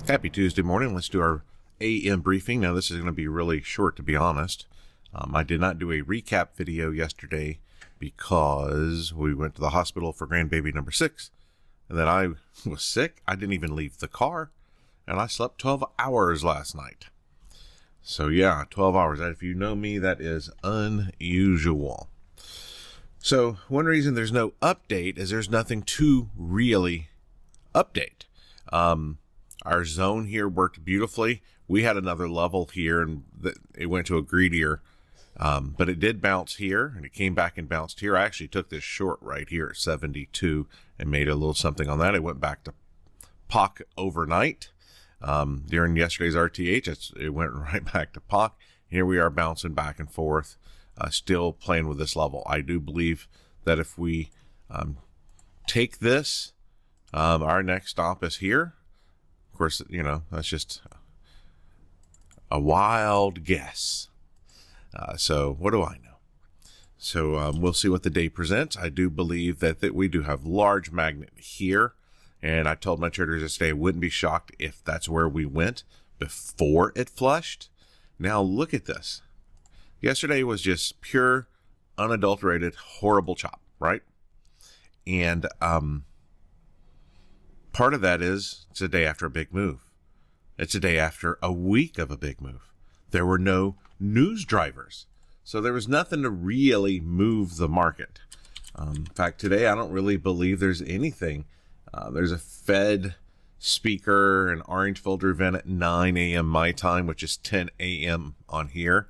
Happy Tuesday morning. Let's do our AM briefing. Now, this is going to be really short, to be honest. I did not do a recap video yesterday because we went to the hospital for grandbaby number 6. And then I was sick. I didn't even leave the car. And I slept 12 hours last night. So yeah, 12 hours. If you know me, that is unusual. So one reason there's no update is there's nothing to really update. Our zone here worked beautifully. We had another level here and it went to a greedier, but it did bounce here and it came back and bounced here. I actually took this short right here at 72 and made a little something on that. It went back to POC overnight. During yesterday's RTH, it went right back to POC. Here we are bouncing back and forth, still playing with this level. I do believe that if we take this, our next stop is here. Of course, you know, that's just a wild guess. So what do I know? So we'll see what the day presents. I do believe that we do have large magnet here. And I told my traders yesterday I wouldn't be shocked if that's where we went before it flushed. Now look at this. Yesterday was just pure, unadulterated, horrible chop, right? And part of that is it's a day after a big move. It's a day after a week of a big move. There were no news drivers. So there was nothing to really move the market. In fact, today I don't really believe there's anything. There's a Fed speaker, an orange filter event at 9 a.m. my time, which is 10 a.m. on here.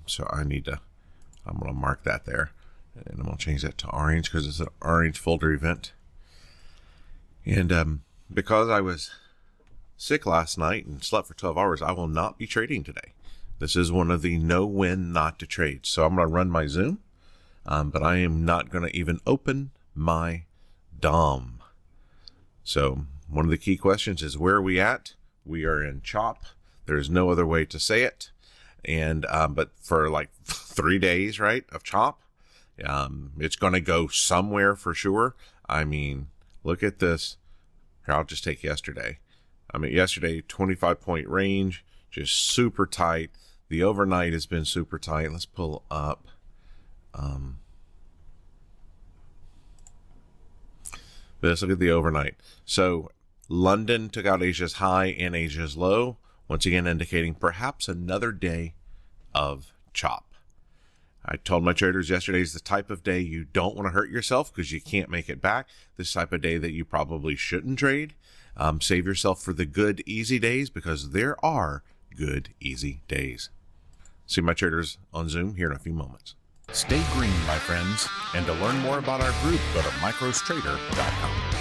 So I'm going to mark that there. And I'm going to change that to orange because it's an orange folder event. And because I was sick last night and slept for 12 hours, I will not be trading today. This is one of the no-win not to trade. So I'm going to run my Zoom, but I am not going to even open my DOM. So one of the key questions is, where are we at? We are in chop. There's no other way to say it. And but for like 3 days, right, of chop, it's going to go somewhere for sure. I mean, look at this. Here, I'll just take yesterday. I mean, yesterday, 25-point range, just super tight. The overnight has been super tight. Let's pull up. Let's look at the overnight. So London took out Asia's high and Asia's low, once again indicating perhaps another day of chop. I told my traders yesterday is the type of day you don't want to hurt yourself because you can't make it back. This type of day that you probably shouldn't trade. Save yourself for the good, easy days because there are good, easy days. See my traders on Zoom here in a few moments. Stay green, my friends, and to learn more about our group, go to microstrader.com.